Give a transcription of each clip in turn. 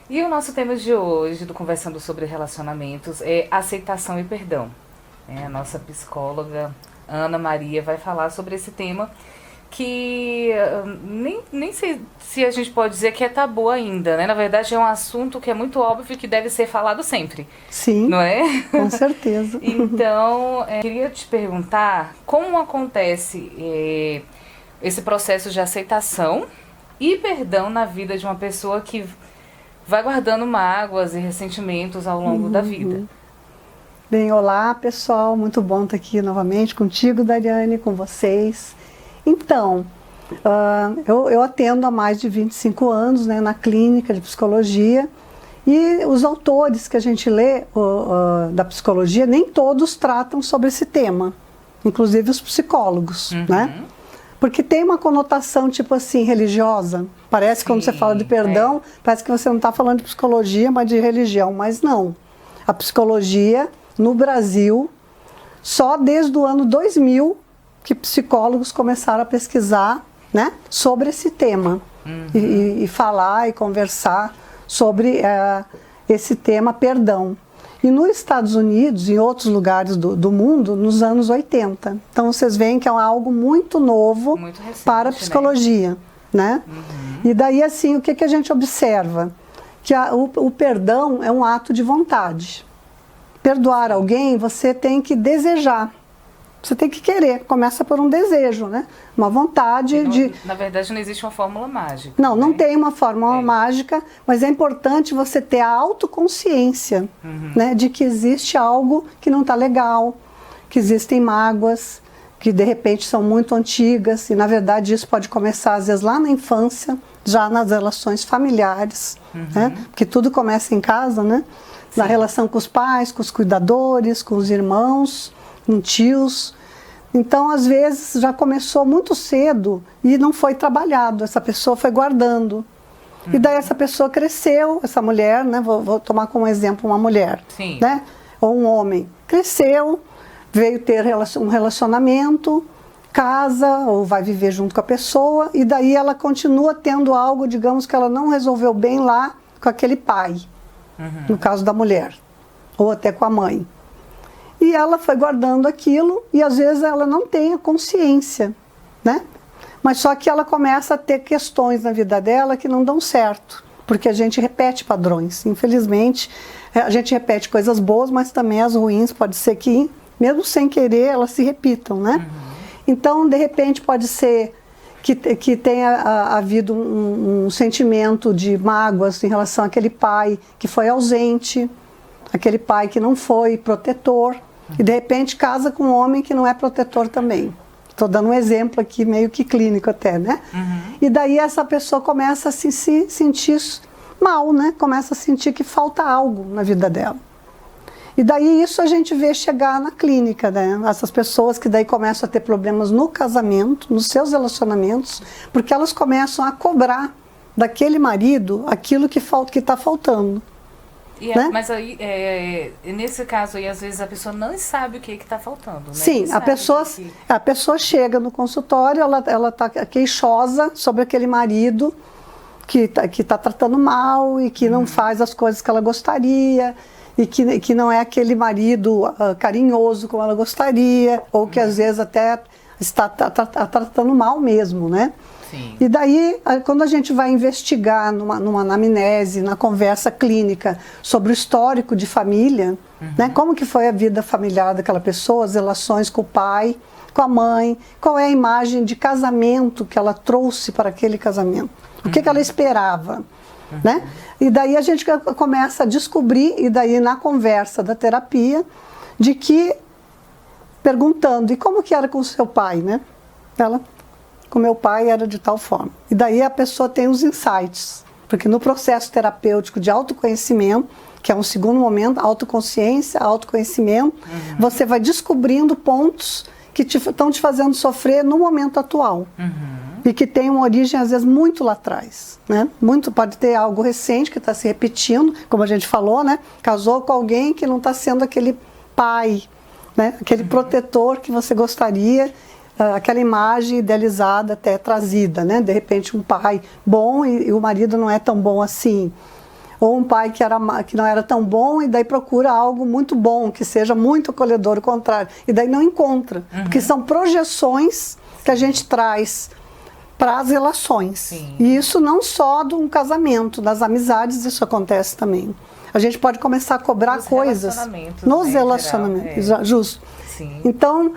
E o nosso tema de hoje, do Conversando sobre Relacionamentos, é aceitação e perdão. A nossa psicóloga Ana Maria vai falar sobre esse tema que nem sei se a gente pode dizer que é tabu ainda, né? Na verdade é um assunto que é muito óbvio que deve ser falado sempre, Sim, não é? com certeza. Então, queria te perguntar como acontece esse processo de aceitação e perdão na vida de uma pessoa que vai guardando mágoas e ressentimentos ao longo da vida. Bem, olá pessoal, muito bom estar aqui novamente contigo, Dariane, com vocês. Então, eu atendo há mais de 25 anos, né, na clínica de psicologia, e os autores que a gente lê da psicologia, nem todos tratam sobre esse tema, inclusive os psicólogos, né? Porque tem uma conotação tipo assim, religiosa. Parece que quando você fala de perdão, parece que você não está falando de psicologia, mas de religião, mas não. A psicologia, no Brasil, só desde o ano 2000 que psicólogos começaram a pesquisar, né, sobre esse tema e falar e conversar sobre esse tema perdão. E nos Estados Unidos e em outros lugares do mundo, nos anos 80. Então vocês veem que é algo muito novo, muito recente, para a psicologia, né? E daí assim, o que a gente observa? Que o perdão é um ato de vontade. Perdoar alguém, você tem que desejar. Você tem que querer, começa por um desejo, né? Uma vontade de... Na verdade, não existe uma fórmula mágica. Não, né? Não tem uma fórmula mágica, mas é importante você ter a autoconsciência, né? De que existe algo que não está legal, que existem mágoas, que de repente são muito antigas, e na verdade isso pode começar às vezes lá na infância, já nas relações familiares, né? Porque tudo começa em casa, né? Na relação com os pais, com os cuidadores, com os irmãos, com tios. Então, às vezes, já começou muito cedo e não foi trabalhado, essa pessoa foi guardando. E daí essa pessoa cresceu, essa mulher, né, vou tomar como exemplo uma mulher, né, ou um homem, cresceu, veio ter um relacionamento, casa, ou vai viver junto com a pessoa, e daí ela continua tendo algo, digamos, que ela não resolveu bem lá com aquele pai, no caso da mulher, ou até com a mãe. E ela foi guardando aquilo e às vezes ela não tem a consciência, né? Mas só que ela começa a ter questões na vida dela que não dão certo, porque a gente repete padrões. Infelizmente, a gente repete coisas boas, mas também as ruins, pode ser que, mesmo sem querer, elas se repitam, né? Então, de repente, pode ser que tenha havido um sentimento de mágoas em relação àquele pai que foi ausente, aquele pai que não foi protetor, e de repente casa com um homem que não é protetor também. Estou dando um exemplo aqui, meio que clínico até, né? E daí essa pessoa começa a se sentir mal, né? Começa a sentir que falta algo na vida dela. E daí isso a gente vê chegar na clínica, né? Essas pessoas que daí começam a ter problemas no casamento, nos seus relacionamentos, porque elas começam a cobrar daquele marido aquilo que está faltando. Né? Mas aí, nesse caso aí, às vezes a pessoa não sabe o que está faltando, né? Sim, a pessoa chega no consultório, ela está queixosa sobre aquele marido que tá tratando mal e que não faz as coisas que ela gostaria, e que não é aquele marido carinhoso como ela gostaria, ou que às vezes até está tratando mal mesmo, né? Sim. E daí, quando a gente vai investigar numa anamnese, na conversa clínica sobre o histórico de família, né, como que foi a vida familiar daquela pessoa, as relações com o pai, com a mãe, qual é a imagem de casamento que ela trouxe para aquele casamento, o que ela esperava, né? E daí a gente começa a descobrir, e daí na conversa da terapia, de que, perguntando, e como que era com o seu pai, né? Com meu pai era de tal forma. E daí a pessoa tem os insights, porque no processo terapêutico de autoconhecimento, que é um segundo momento, autoconsciência, autoconhecimento, você vai descobrindo pontos que estão te fazendo sofrer no momento atual. E que tem uma origem, às vezes, muito lá atrás, né? Pode ter algo recente que está se repetindo, como a gente falou, né? Casou com alguém que não está sendo aquele pai, né? Aquele protetor que você gostaria, aquela imagem idealizada até trazida, né? De repente um pai bom e o marido não é tão bom assim. Ou um pai que não era tão bom e daí procura algo muito bom, que seja muito acolhedor, o contrário. E daí não encontra. Porque são projeções que a gente traz para as relações. Sim. E isso não só de um casamento, das amizades isso acontece também. A gente pode começar a cobrar coisas nos relacionamentos, justo. Sim. Então,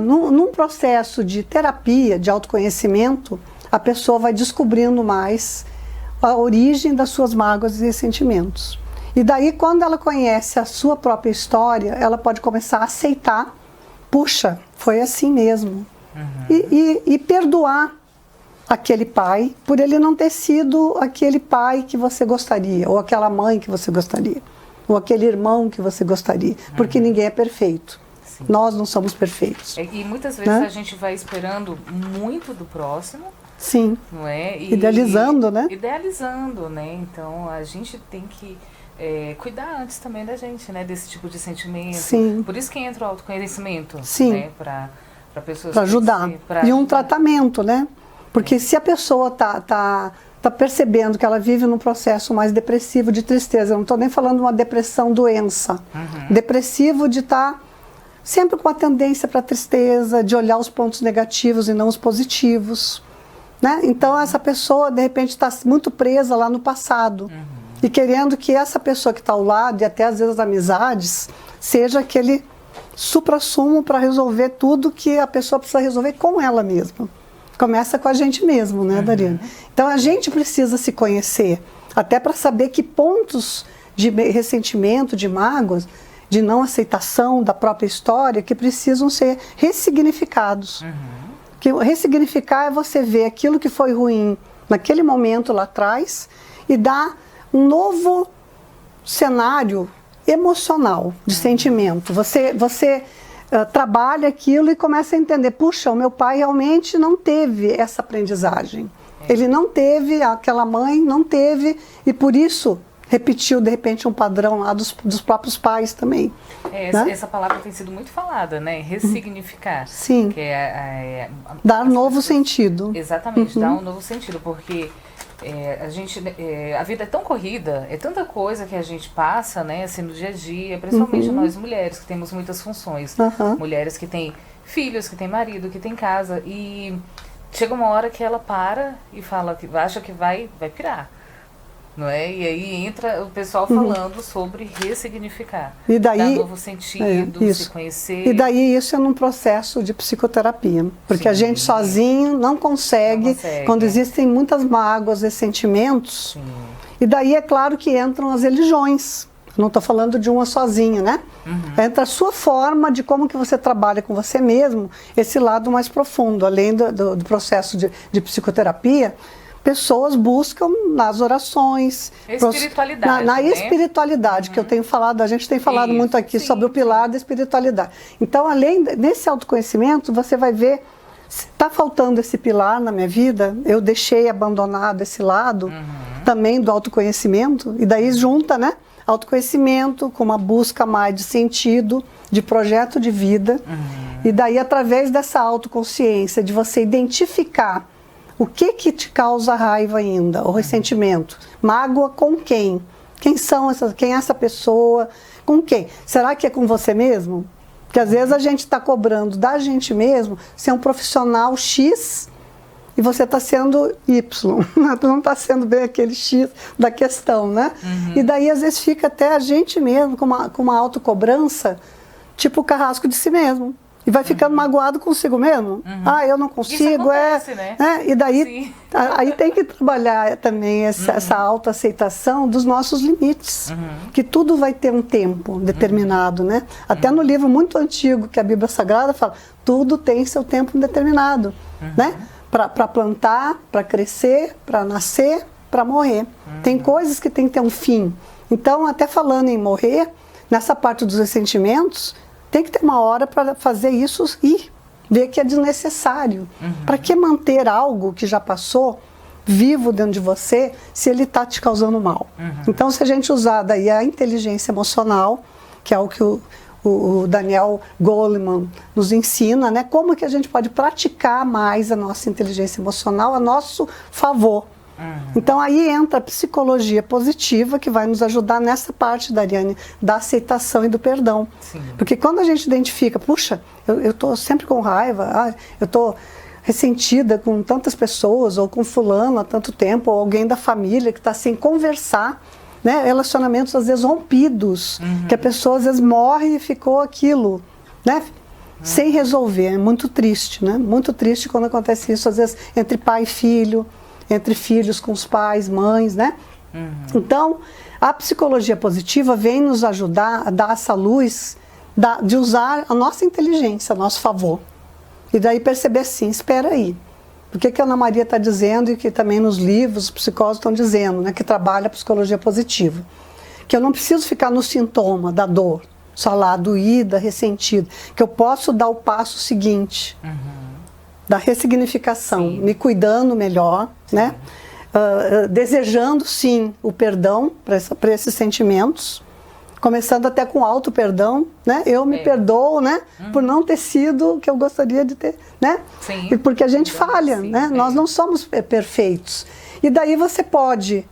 num processo de terapia, de autoconhecimento, a pessoa vai descobrindo mais a origem das suas mágoas e ressentimentos. E daí, quando ela conhece a sua própria história, ela pode começar a aceitar, puxa, foi assim mesmo. E perdoar aquele pai por ele não ter sido aquele pai que você gostaria, ou aquela mãe que você gostaria, ou aquele irmão que você gostaria, porque ninguém é perfeito. Sim. Nós não somos perfeitos. E muitas vezes a gente vai esperando muito do próximo. Sim. Não é? Idealizando, né? Idealizando, né? Então a gente tem que cuidar antes também da gente, né? Desse tipo de sentimento. Sim. Por isso que entra o autoconhecimento, sim, né? Para pessoas... Para ajudar. E um tratamento, né? Porque se a pessoa tá percebendo que ela vive num processo mais depressivo, de tristeza, eu não estou nem falando de uma depressão doença, depressivo de estar sempre com uma tendência para tristeza, de olhar os pontos negativos e não os positivos, né? Então essa pessoa de repente está muito presa lá no passado e querendo que essa pessoa que está ao lado, e até às vezes as amizades, seja aquele suprassumo para resolver tudo que a pessoa precisa resolver com ela mesma. Começa com a gente mesmo, né, Dariana? Então a gente precisa se conhecer, até para saber que pontos de ressentimento, de mágoas, de não aceitação da própria história, que precisam ser ressignificados. Que ressignificar é você ver aquilo que foi ruim naquele momento lá atrás e dar um novo cenário emocional de sentimento. Você trabalha aquilo e começa a entender, puxa, o meu pai realmente não teve essa aprendizagem. Ele não teve, aquela mãe não teve, e por isso repetiu de repente um padrão lá dos próprios pais também. Né? Essa palavra tem sido muito falada, né? Ressignificar. Sim. Que dar novo sentido. Exatamente, dar um novo sentido, porque a vida é tão corrida, é tanta coisa que a gente passa, né, assim, no dia a dia, principalmente nós mulheres, que temos muitas funções. Mulheres que têm filhos, que têm marido, que têm casa, e chega uma hora que ela para e fala, que acha que vai pirar. Não é? E aí entra o pessoal falando sobre ressignificar, e daí, dar novo sentido, se conhecer. E daí isso é num processo de psicoterapia, porque a gente sozinho não consegue, quando existem muitas mágoas e sentimentos, e daí é claro que entram as religiões. Não estou falando de uma sozinha, né? Entra a sua forma de como que você trabalha com você mesmo, esse lado mais profundo, além do processo de psicoterapia. Pessoas buscam nas orações, espiritualidade, na espiritualidade, que eu tenho falado, a gente tem falado muito aqui sobre o pilar da espiritualidade. Então, nesse autoconhecimento, você vai ver, se está faltando esse pilar na minha vida, eu deixei abandonado esse lado também do autoconhecimento, e daí junta, né? Autoconhecimento com uma busca mais de sentido, de projeto de vida, e daí através dessa autoconsciência, de você identificar o que te causa raiva ainda, o ressentimento? Mágoa com quem? Quem é essa pessoa? Com quem? Será que é com você mesmo? Porque às vezes a gente está cobrando da gente mesmo ser um profissional X e você está sendo Y. Não está sendo bem aquele X da questão, né? E daí às vezes fica até a gente mesmo com uma autocobrança, tipo o carrasco de si mesmo. E vai ficando magoado consigo mesmo. Eu não consigo. Isso acontece, né? E daí aí tem que trabalhar também essa autoaceitação dos nossos limites. Que tudo vai ter um tempo determinado, né? Até no livro muito antigo que a Bíblia Sagrada fala, tudo tem seu tempo determinado, né? Para plantar, para crescer, para nascer, para morrer. Tem coisas que tem que ter um fim. Então, até falando em morrer, nessa parte dos ressentimentos, tem que ter uma hora para fazer isso e ver que é desnecessário. Para que manter algo que já passou vivo dentro de você se ele está te causando mal? Então, se a gente usar daí a inteligência emocional, que é o que o Daniel Goleman nos ensina, né? Como que a gente pode praticar mais a nossa inteligência emocional a nosso favor. Então aí entra a psicologia positiva, que vai nos ajudar nessa parte, Dariane, da aceitação e do perdão. Sim. Porque quando a gente identifica, puxa, eu estou sempre com raiva, eu estou ressentida com tantas pessoas, ou com fulano há tanto tempo, ou alguém da família que está sem conversar, né? Relacionamentos às vezes rompidos, que a pessoa às vezes morre e ficou aquilo, né? Sem resolver. É muito triste, né? Muito triste quando acontece isso, às vezes entre pai e filho, entre filhos com os pais, mães, né? Então, a psicologia positiva vem nos ajudar a dar essa luz de usar a nossa inteligência a nosso favor. E daí perceber assim, espera aí, o que a Ana Maria está dizendo e que também nos livros os psicólogos estão dizendo, né, que trabalha a psicologia positiva. Que eu não preciso ficar no sintoma da dor, só lá, doída, ressentida. Que eu posso dar o passo seguinte, da ressignificação, me cuidando melhor, né? Desejando sim o perdão para esses sentimentos, começando até com auto-perdão, né? Eu me perdoo, né? Por não ter sido o que eu gostaria de ter, né? Sim. E porque a gente falha, né? Nós não somos perfeitos. E daí você pode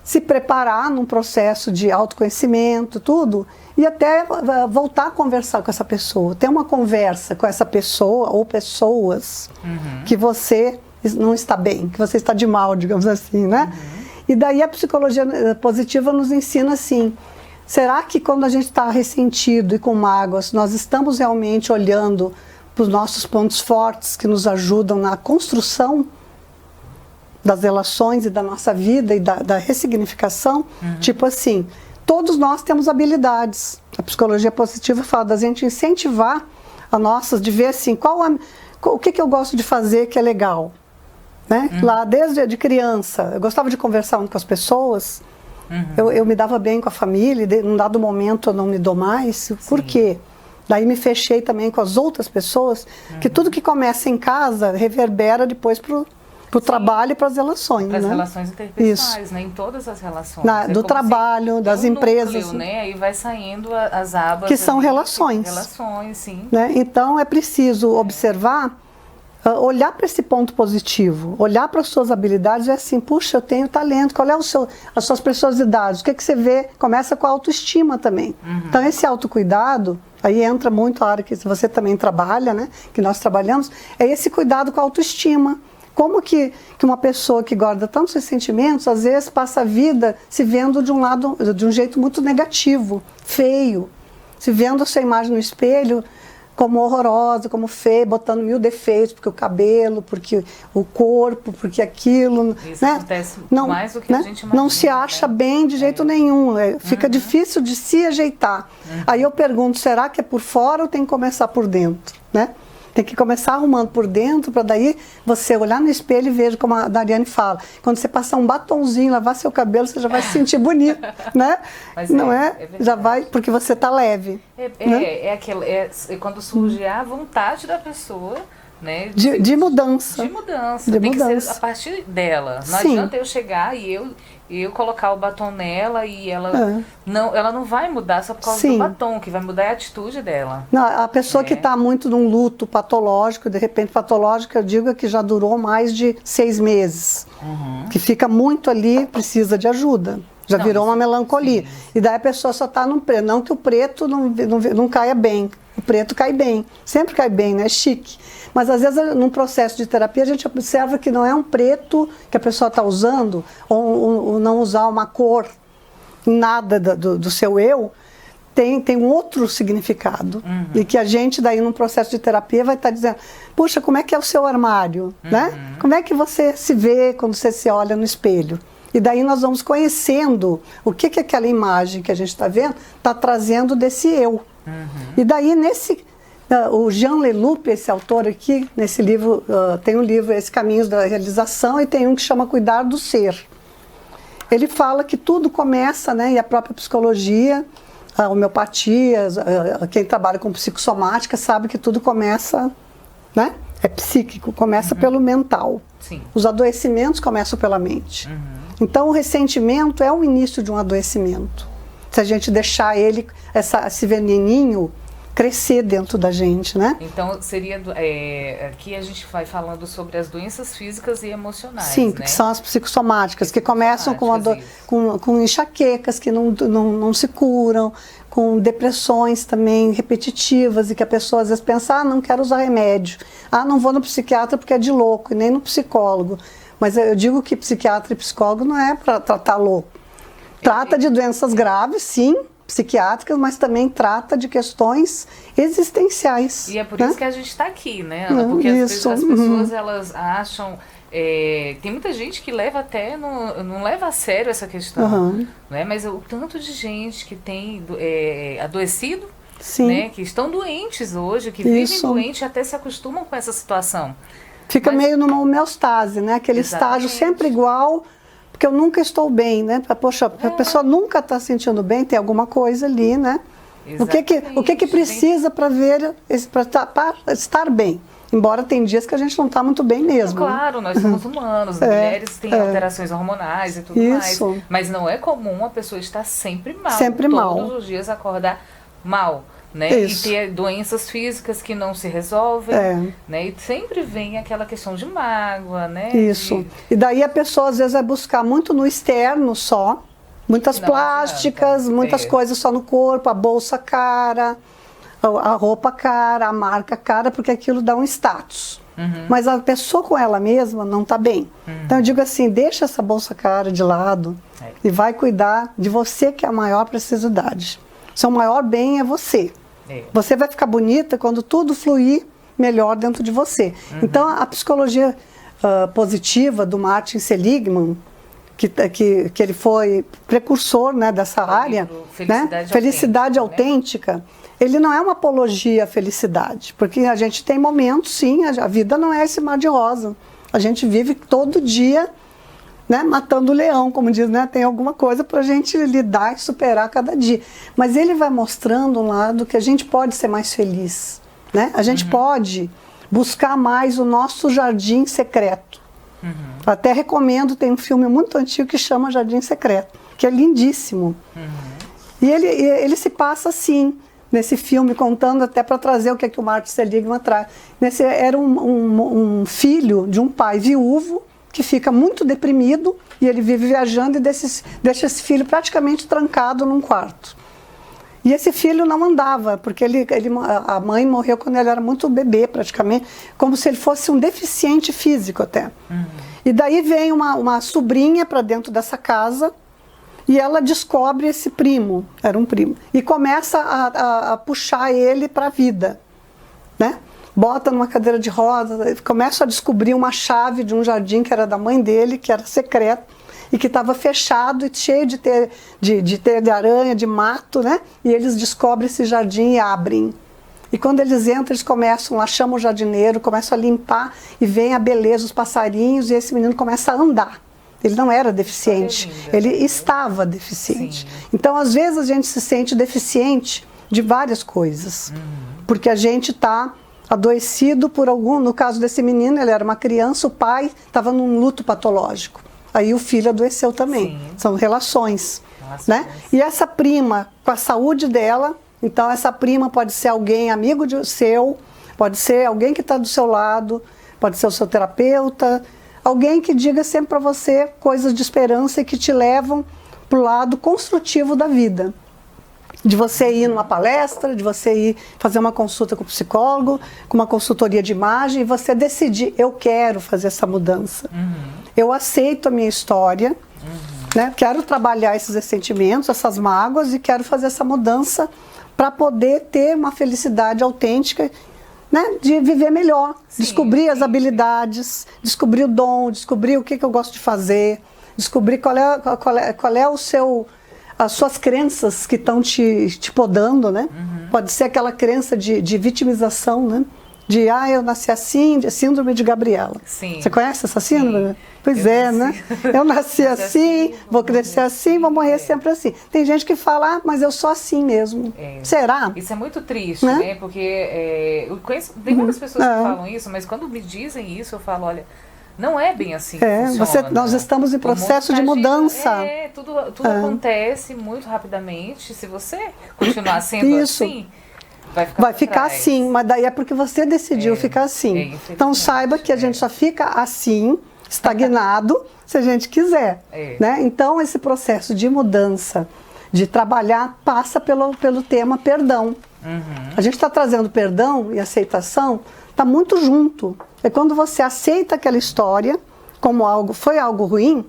se preparar num processo de autoconhecimento, tudo, e até voltar a conversar com essa pessoa, ter uma conversa com essa pessoa ou pessoas que você não está bem, que você está de mal, digamos assim, né? E daí a psicologia positiva nos ensina assim, será que quando a gente está ressentido e com mágoas, nós estamos realmente olhando para os nossos pontos fortes que nos ajudam na construção das relações e da nossa vida e da ressignificação? Tipo assim, todos nós temos habilidades. A psicologia positiva fala da gente incentivar a nossa, de ver assim, o que eu gosto de fazer que é legal. Né? Lá, desde de criança, eu gostava de conversar com as pessoas, eu me dava bem com a família, e num dado momento eu não me dou mais. Por quê? Daí me fechei também com as outras pessoas, que tudo que começa em casa reverbera depois pro trabalho e para as relações. Para as né? relações interpessoais, né? Em todas as relações. Do trabalho, das empresas. Núcleo, né? Aí vai saindo as abas. Que são relações. Relações, sim. Né? Então é preciso observar, olhar para esse ponto positivo, olhar para as suas habilidades e assim, puxa, eu tenho talento, qual é as suas preciosidades? O que você vê? Começa com a autoestima também. Então esse autocuidado, aí entra muito a área que você também trabalha, né? Que nós trabalhamos, é esse cuidado com a autoestima. Como que uma pessoa que guarda tantos ressentimentos, às vezes passa a vida se vendo de um jeito muito negativo, feio, se vendo a sua imagem no espelho como horrorosa, como feia, botando 1000 defeitos, porque o cabelo, porque o corpo, porque aquilo. Isso, né? Acontece mais do que a gente imagina. Não se acha bem de jeito nenhum, fica difícil de se ajeitar. Aí eu pergunto, será que é por fora ou tem que começar por dentro? Né? Tem que começar arrumando por dentro, para daí você olhar no espelho e ver, como a Dariane fala, quando você passar um batonzinho, lavar seu cabelo, você já vai se sentir bonito, né? Mas não já vai, porque você está leve. Quando surge a vontade da pessoa, né? De mudança. De mudança. Tem que ser a partir dela. Não adianta eu chegar e eu colocar o batom nela e ela não vai mudar só por causa do batom, que vai mudar é a atitude dela. Não, a pessoa que está muito num luto patológico, de repente patológico, eu digo que já durou mais de 6 meses, que fica muito ali, precisa de ajuda. Já virou uma melancolia. E daí a pessoa só está no preto. Não que o preto não caia bem. O preto cai bem. Sempre cai bem, né? É chique. Mas às vezes num processo de terapia a gente observa que não é um preto que a pessoa está usando, ou não usar uma cor, nada do seu eu, tem um outro significado. E que a gente daí num processo de terapia vai estar dizendo, puxa, como é que é o seu armário? Né? Como é que você se vê quando você se olha no espelho? E daí nós vamos conhecendo o que aquela imagem que a gente está vendo está trazendo desse eu. E daí o Jean Leloup, esse autor aqui, nesse livro, tem um livro, Esse Caminhos da Realização, e tem um que chama Cuidar do Ser. Ele fala que tudo começa, né, e a própria psicologia, a homeopatia, quem trabalha com psicossomática sabe que tudo começa, né, é psíquico, começa pelo mental. Sim. Os adoecimentos começam pela mente. Então o ressentimento é o início de um adoecimento. Se a gente deixar esse veneninho crescer dentro da gente, né? Então, seria aqui a gente vai falando sobre as doenças físicas e emocionais, Sim, né? que são as psicossomáticas, que começam com enxaquecas que não se curam, com depressões também repetitivas, e que a pessoa às vezes pensa, não quero usar remédio, não vou no psiquiatra porque é de louco, e nem no psicólogo. Mas eu digo que psiquiatra e psicólogo não é para tratar louco. Trata de doenças graves, sim, psiquiátricas, mas também trata de questões existenciais. E é por né? isso que a gente está aqui, né, Ana? Porque às vezes as pessoas, elas acham... tem muita gente que leva até, não leva a sério essa questão, né? Mas o tanto de gente que tem adoecido, né? Que estão doentes hoje, que vivem doentes e até se acostumam com essa situação. Fica meio numa homeostase, né? Aquele estágio sempre igual, porque eu nunca estou bem, né? Poxa, a pessoa nunca está se sentindo bem, tem alguma coisa ali, né? O que precisa para estar bem? Embora tem dias que a gente não está muito bem mesmo. Claro, nós somos humanos, mulheres têm alterações hormonais e tudo mais. Mas não é comum a pessoa estar sempre mal. Sempre mal. Todos os dias acordar mal. Né? E ter doenças físicas que não se resolvem, né? E sempre vem aquela questão de mágoa, né? Isso. E daí a pessoa às vezes vai buscar muito no externo só, muitas plásticas, muitas coisas só no corpo, a bolsa cara, a roupa cara, a marca cara, porque aquilo dá um status. Mas a pessoa com ela mesma não está bem. Então eu digo assim, deixa essa bolsa cara de lado e vai cuidar de você, que é a maior precisidade. Seu maior bem é você. Você vai ficar bonita quando tudo fluir melhor dentro de você. Então, a psicologia positiva do Martin Seligman, que ele foi precursor, né, dessa área, Felicidade Autêntica, ele não é uma apologia à felicidade, porque a gente tem momentos, sim, a vida não é esse mar de rosa. A gente vive todo dia, né, matando o leão, como diz, né? Tem alguma coisa para a gente lidar e superar cada dia. Mas ele vai mostrando um lado que a gente pode ser mais feliz, né? A gente pode buscar mais o nosso jardim secreto. Até recomendo, tem um filme muito antigo que chama Jardim Secreto, que é lindíssimo. E ele se passa assim, nesse filme, contando até para trazer o que é que o Martin Seligman traz. Era um filho de um pai viúvo, que fica muito deprimido, e ele vive viajando e deixa esse filho praticamente trancado num quarto. E esse filho não andava, porque a mãe morreu quando ele era muito bebê, praticamente, como se ele fosse um deficiente físico até. E daí vem uma sobrinha para dentro dessa casa, e ela descobre esse primo, era um primo, e começa a puxar ele para a vida, né? Bota numa cadeira de roda, começa a descobrir uma chave de um jardim que era da mãe dele, que era secreto, e que estava fechado e cheio de teia de aranha, de mato, né? E eles descobrem esse jardim e abrem. E quando eles entram, eles começam lá, chamam o jardineiro, começam a limpar, e vem a beleza, os passarinhos, e esse menino começa a andar. Ele não era deficiente, ele estava deficiente. Então, às vezes, a gente se sente deficiente de várias coisas, porque a gente está adoecido por algum, no caso desse menino, ele era uma criança, o pai estava num luto patológico. Aí o filho adoeceu também. São relações, né? E essa prima, com a saúde dela, então essa prima pode ser alguém amigo seu, pode ser alguém que está do seu lado, pode ser o seu terapeuta, alguém que diga sempre para você coisas de esperança e que te levam para o lado construtivo da vida. De você ir numa palestra, de você ir fazer uma consulta com o psicólogo, com uma consultoria de imagem, e você decidir, eu quero fazer essa mudança. Eu aceito a minha história, né? Quero trabalhar esses ressentimentos, essas mágoas, e quero fazer essa mudança para poder ter uma felicidade autêntica, né? De viver melhor, descobrir as habilidades, descobrir o dom, descobrir o que eu gosto de fazer, descobrir qual é o seu... as suas crenças que estão te podando, né? Pode ser aquela crença de vitimização, né? De, eu nasci assim, de síndrome de Gabriela. Você conhece essa síndrome? Pois né? Eu nasci assim, vou crescer assim, vou morrer sempre assim. Tem gente que fala, mas eu sou assim mesmo. Será? Isso é muito triste, né? Porque eu conheço, tem muitas pessoas que falam isso, mas quando me dizem isso, eu falo, olha... Não é bem assim que funciona. Nós estamos em processo de mudança. Tudo acontece muito rapidamente. Se você continuar sendo assim, vai ficar assim, mas daí é porque você decidiu ficar assim. Então saiba que a gente só fica assim, estagnado, se a gente quiser. Né? Então esse processo de mudança, de trabalhar, passa pelo tema perdão. A gente está trazendo perdão e aceitação, está muito junto. É quando você aceita aquela história como foi algo ruim,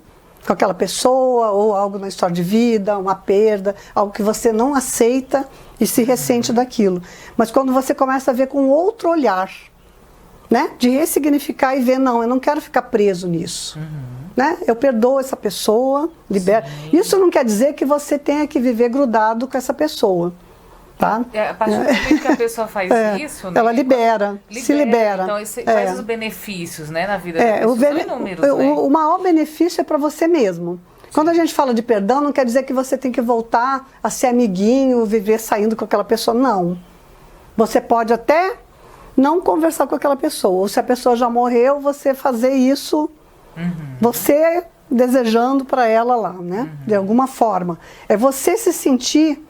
com aquela pessoa, ou algo na história de vida, uma perda, algo que você não aceita e se ressente daquilo. Mas quando você começa a ver com outro olhar, né? De ressignificar e ver, não, eu não quero ficar preso nisso. Né? Eu perdoo essa pessoa, libero. Isso não quer dizer que você tenha que viver grudado com essa pessoa. Tá? A partir do momento que a pessoa faz isso, né, ela se libera. Então, quais os benefícios, né, na vida da pessoa? São inúmeros, né? O maior benefício é para você mesmo. Quando a gente fala de perdão, não quer dizer que você tem que voltar a ser amiguinho, viver saindo com aquela pessoa. Não. Você pode até não conversar com aquela pessoa. Ou se a pessoa já morreu, você fazer isso, você desejando para ela lá, né? De alguma forma. É você se sentir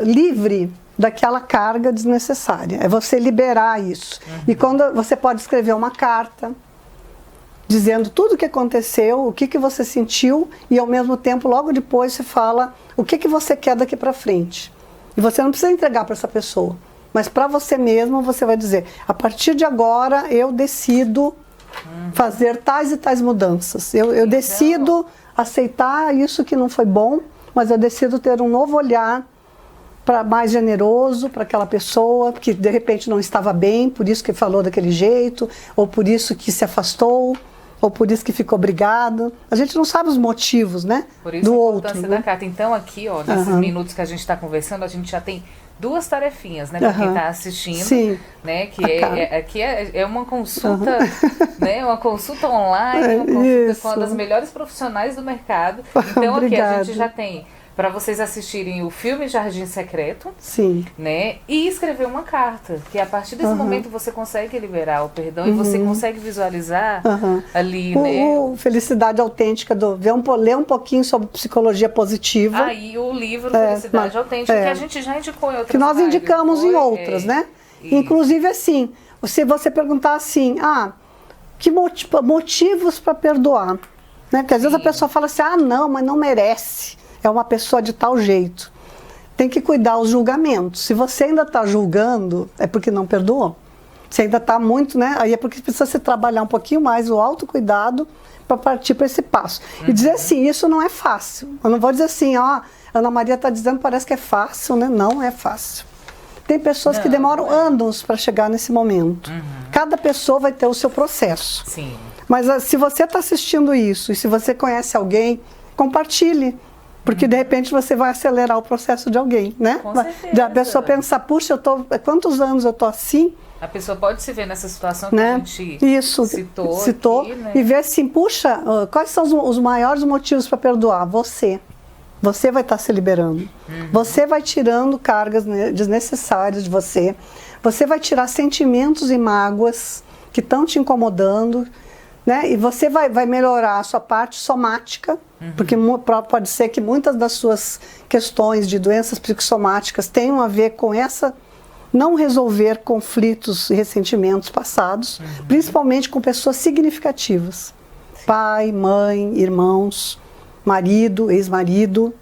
livre daquela carga desnecessária. É você liberar isso. E quando você pode escrever uma carta dizendo tudo o que aconteceu, o que você sentiu, e ao mesmo tempo, logo depois, você fala o que você quer daqui para frente. E você não precisa entregar para essa pessoa, mas para você mesmo você vai dizer, a partir de agora eu decido fazer tais e tais mudanças. Eu decido aceitar isso que não foi bom, mas eu decido ter um novo olhar mais generoso para aquela pessoa que de repente não estava bem, por isso que falou daquele jeito, ou por isso que se afastou, ou por isso que ficou brigado. A gente não sabe os motivos, né? Por isso do a outro, importância né? da carta. Então aqui, ó, nesses minutos que a gente está conversando, a gente já tem duas tarefinhas, né, para quem está assistindo. Sim. Né, que aqui é uma consulta, né, uma consulta online, uma consulta com uma das melhores profissionais do mercado. Então aqui a gente já tem para vocês assistirem o filme Jardim Secreto, sim, né, e escrever uma carta, que a partir desse momento você consegue liberar o perdão e você consegue visualizar ali, né? Felicidade Autêntica, ler um pouquinho sobre psicologia positiva. Aí o livro Felicidade Autêntica, que a gente já indicou em outras que nós lives, indicamos em outras, né? Inclusive assim, se você perguntar assim, que motivos para perdoar? Né? Porque às vezes a pessoa fala assim, não, mas não merece. É uma pessoa de tal jeito. Tem que cuidar os julgamentos. Se você ainda está julgando, é porque não perdoou. Você ainda está muito, né? Aí é porque precisa se trabalhar um pouquinho mais o autocuidado para partir para esse passo. E dizer assim, isso não é fácil. Eu não vou dizer assim, Ana Maria está dizendo, parece que é fácil, né? Não é fácil. Tem pessoas que demoram anos para chegar nesse momento. Cada pessoa vai ter o seu processo. Sim. Mas se você está assistindo isso, e se você conhece alguém, compartilhe. Porque de repente você vai acelerar o processo de alguém, né? Com certeza. A pessoa pensar, puxa, quantos anos eu tô assim? A pessoa pode se ver nessa situação que né? a gente citou aqui, né? E ver assim, puxa, quais são os maiores motivos para perdoar? Você vai estar se liberando. Você vai tirando cargas desnecessárias de você. Você vai tirar sentimentos e mágoas que estão te incomodando, né? E você vai melhorar a sua parte somática, porque pode ser que muitas das suas questões de doenças psicossomáticas tenham a ver com essa não resolver conflitos e ressentimentos passados, principalmente com pessoas significativas. Pai, mãe, irmãos, marido, ex-marido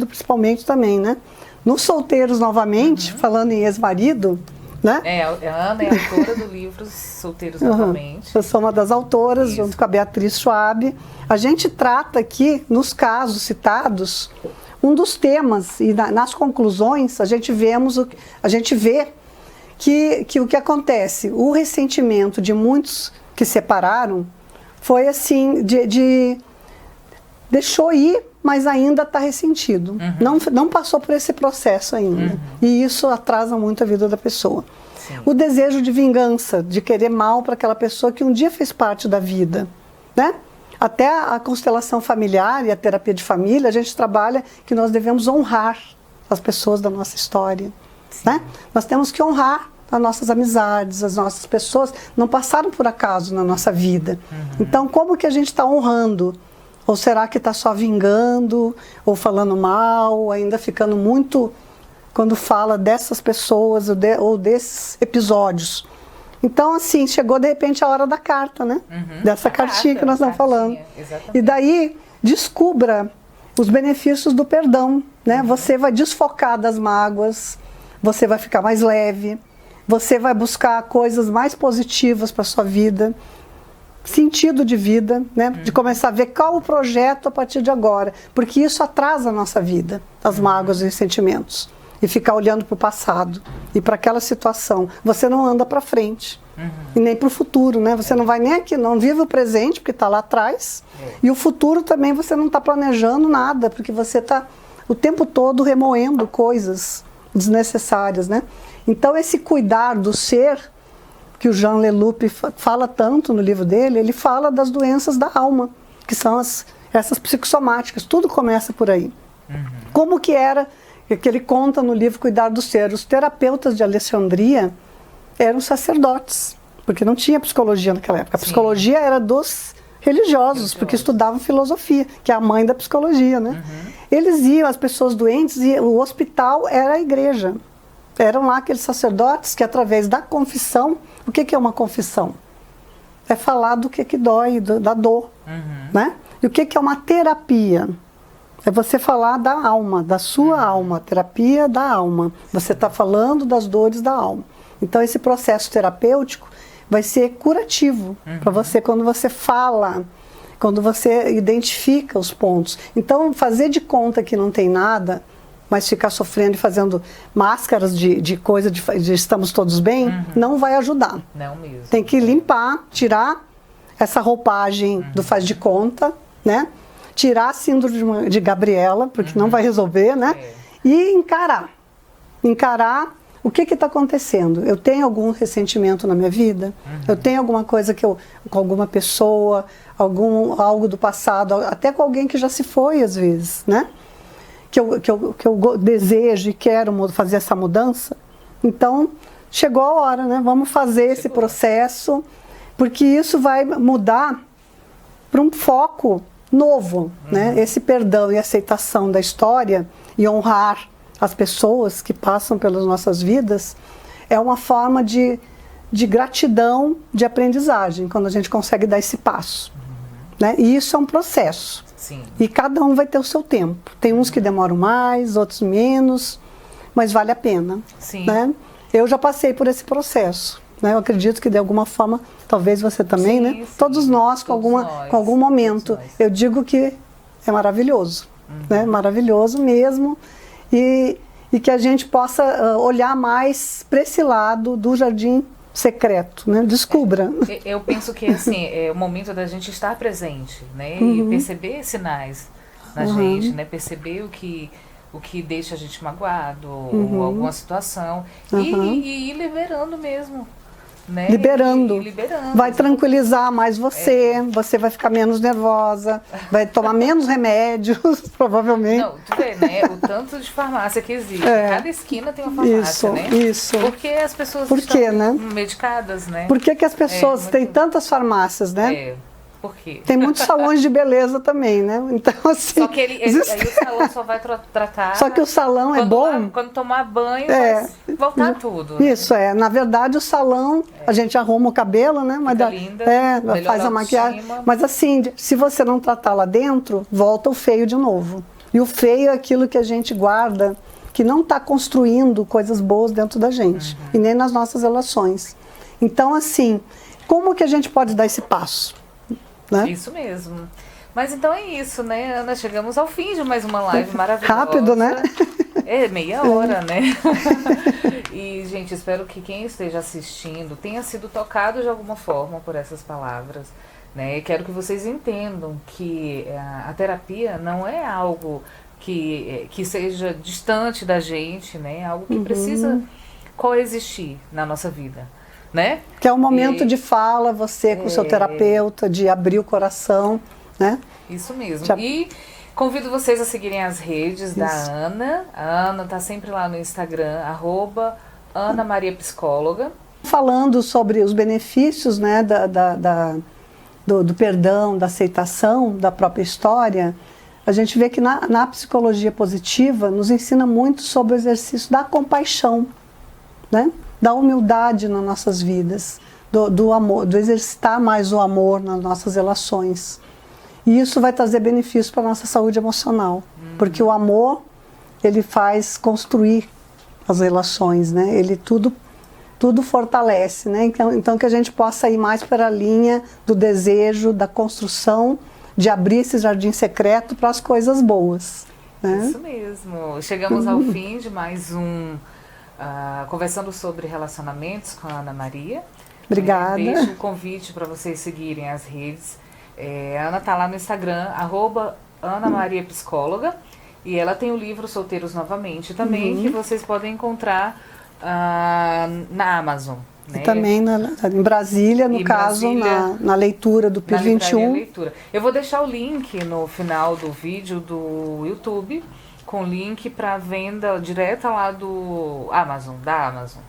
principalmente também, né? Nos solteiros, novamente, falando em ex-marido, né? A Ana é autora do livro Solteiros Novamente. Eu sou uma das autoras, junto com a Beatriz Schwab. A gente trata aqui, nos casos citados, um dos temas, e nas conclusões a gente vê que o que acontece, o ressentimento de muitos que separaram foi assim, deixou ir, mas ainda está ressentido. Não passou por esse processo ainda. E isso atrasa muito a vida da pessoa. Sim. O desejo de vingança, de querer mal para aquela pessoa que um dia fez parte da vida, né? Até a constelação familiar e a terapia de família, a gente trabalha que nós devemos honrar as pessoas da nossa história, né? Nós temos que honrar as nossas amizades, as nossas pessoas não passaram por acaso na nossa vida. Então, como que a gente está honrando? Ou será que está só vingando, ou falando mal, ou ainda ficando muito quando fala dessas pessoas ou desses episódios. Então, assim, chegou de repente a hora da carta, né? Dessa cartinha que nós estamos falando. Exatamente. E daí, descubra os benefícios do perdão, né? Você vai desfocar das mágoas, você vai ficar mais leve, você vai buscar coisas mais positivas para a sua vida, sentido de vida, né? De começar a ver qual o projeto a partir de agora, porque isso atrasa a nossa vida, as mágoas e os sentimentos. E ficar olhando para o passado e para aquela situação. Você não anda para frente. E nem para o futuro, né? Você não vai nem aqui, não vive o presente, porque está lá atrás. E o futuro também você não está planejando nada, porque você está o tempo todo remoendo coisas desnecessárias, né? Então esse cuidar do ser, que o Jean Leloup fala tanto no livro dele, ele fala das doenças da alma, que são essas psicossomáticas. Tudo começa por aí. Como que era... que ele conta no livro Cuidar do Ser. Os terapeutas de Alexandria eram sacerdotes, porque não tinha psicologia naquela época. A psicologia era dos religiosos, porque estudavam filosofia, que é a mãe da psicologia, né? Eles iam, as pessoas doentes, e o hospital era a igreja. Eram lá aqueles sacerdotes que, através da confissão... O que é uma confissão? É falar do que dói, da dor, né? E o que é uma terapia? É você falar da alma, da sua alma, terapia da alma. Você está falando das dores da alma. Então esse processo terapêutico vai ser curativo para você quando você fala, quando você identifica os pontos. Então fazer de conta que não tem nada, mas ficar sofrendo e fazendo máscaras de coisa de estamos todos bem, não vai ajudar. Não mesmo. Tem que limpar, tirar essa roupagem do faz de conta, né? Tirar a síndrome de Gabriela, porque não vai resolver, né? E encarar. Encarar o que está acontecendo. Eu tenho algum ressentimento na minha vida? Eu tenho alguma coisa com alguma pessoa, algo do passado, até com alguém que já se foi às vezes, né? Que eu desejo e quero fazer essa mudança. Então, chegou a hora, né? Vamos fazer esse processo, porque isso vai mudar para um foco novo, né? Esse perdão e aceitação da história e honrar as pessoas que passam pelas nossas vidas é uma forma de gratidão, de aprendizagem, quando a gente consegue dar esse passo, né? E isso é um processo. Sim. E cada um vai ter o seu tempo. Tem uns que demoram mais, outros menos, mas vale a pena. Sim. Né? Eu já passei por esse processo. Né? Eu acredito que de alguma forma, talvez você também, né? Sim. Todos nós, com algum momento. Eu digo que é maravilhoso. Né? Maravilhoso mesmo. E que a gente possa olhar mais para esse lado do jardim secreto, né? Descubra. Eu penso que assim, é o momento da gente estar presente, né? E perceber sinais na gente, né? Perceber o que deixa a gente magoado, ou alguma situação. E ir liberando mesmo. Né? Liberando. E liberando. Vai tranquilizar mais você, você vai ficar menos nervosa, vai tomar menos remédios, provavelmente. Não, tu vê, né? O tanto de farmácia que existe. Cada esquina tem uma farmácia, né? Isso. Porque as pessoas Por quê, estão né? medicadas, né? Por que as pessoas têm tantas farmácias, né? É. Por quê? Tem muitos salões de beleza também, né? Então, assim... Só que aí o salão só vai tratar... Só que o salão é bom... Quando tomar banho, vai voltar tudo. Isso, Na verdade, o salão, a gente arruma o cabelo, né? Mas linda, faz a maquiagem. Mas assim, se você não tratar lá dentro, volta o feio de novo. E o feio é aquilo que a gente guarda, que não está construindo coisas boas dentro da gente. E nem nas nossas relações. Então, assim, como que a gente pode dar esse passo? Né? Isso mesmo. Mas então é isso, né, Ana? Chegamos ao fim de mais uma live maravilhosa. Rápido, né? É, meia hora, né? E, gente, espero que quem esteja assistindo tenha sido tocado de alguma forma por essas palavras, né? E quero que vocês entendam que a terapia não é algo que seja distante da gente, né? É algo que precisa coexistir na nossa vida. Né? Que é um momento de fala, você com o seu terapeuta, de abrir o coração, né? Isso mesmo. E convido vocês a seguirem as redes da Ana. A Ana está sempre lá no Instagram, @AnaMariaPsicóloga. Falando sobre os benefícios, né, do perdão, da aceitação da própria história, A gente vê que na psicologia positiva nos ensina muito sobre o exercício da compaixão, né? Da humildade nas nossas vidas, do amor, do exercitar mais o amor nas nossas relações. E isso vai trazer benefícios para a nossa saúde emocional, porque o amor, ele faz construir as relações, né? Ele tudo fortalece, né? Então que a gente possa ir mais para a linha do desejo, da construção, de abrir esse jardim secreto para as coisas boas, né? Isso mesmo. Chegamos ao fim de mais um Conversando sobre Relacionamentos com a Ana Maria. Obrigada. Deixo um convite para vocês seguirem as redes. A Ana está lá no Instagram, @AnaMariaPsicóloga, e ela tem o livro Solteiros Novamente também, que vocês podem encontrar na Amazon. Né? E também em Brasília, no caso, na leitura do PIR 21. Leitura. Eu vou deixar o link no final do vídeo do YouTube, com link para venda direta lá da Amazon.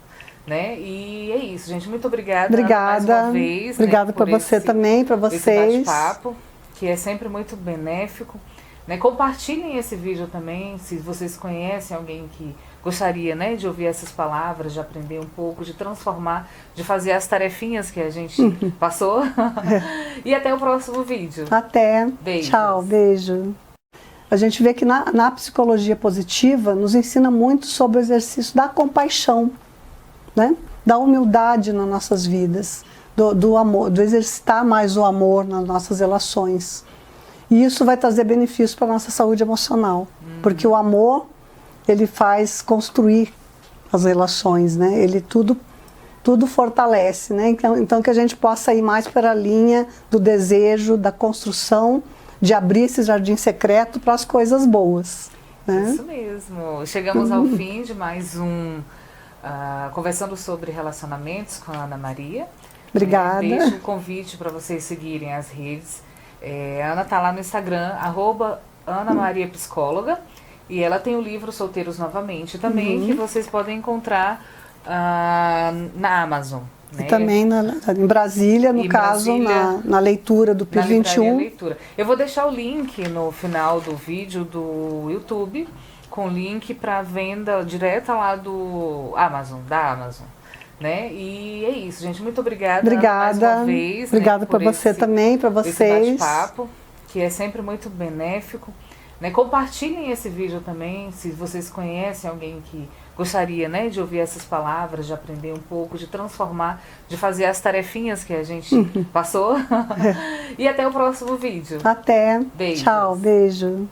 Né? E é isso, gente. Muito obrigada. Mais uma vez. Obrigada, né, para você também, para vocês. Esse bate-papo, que é sempre muito benéfico. Né? Compartilhem esse vídeo também, se vocês conhecem alguém que gostaria, né, de ouvir essas palavras, de aprender um pouco, de transformar, de fazer as tarefinhas que a gente passou. E até o próximo vídeo. Até. Beijos. Tchau, beijo. A gente vê que na psicologia positiva nos ensina muito sobre o exercício da compaixão, né? Da humildade nas nossas vidas, do amor, do exercitar mais o amor nas nossas relações. E isso vai trazer benefícios para a nossa saúde emocional, porque o amor, ele faz construir as relações, né? Ele tudo fortalece, né? Então que a gente possa ir mais para a linha do desejo, da construção, de abrir esse jardim secreto para as coisas boas, né? Isso mesmo. Chegamos ao fim de mais um Conversando sobre Relacionamentos com a Ana Maria. Obrigada. Deixo um convite para vocês seguirem as redes. A Ana está lá no Instagram, @AnaMariaPsicóloga, e ela tem o livro Solteiros Novamente também, que vocês podem encontrar na Amazon. Né? E também em Brasília, no caso, na leitura do PIR 21. Leitura. Eu vou deixar o link no final do vídeo do YouTube, com link para venda direta lá da Amazon. Né? E é isso, gente. Muito obrigada. Mais uma vez. Obrigada, né, para você também, para vocês. Esse bate-papo, que é sempre muito benéfico. Né? Compartilhem esse vídeo também, se vocês conhecem alguém que gostaria, né, de ouvir essas palavras, de aprender um pouco, de transformar, de fazer as tarefinhas que a gente passou. E até o próximo vídeo. Até. Beijos. Tchau, beijo.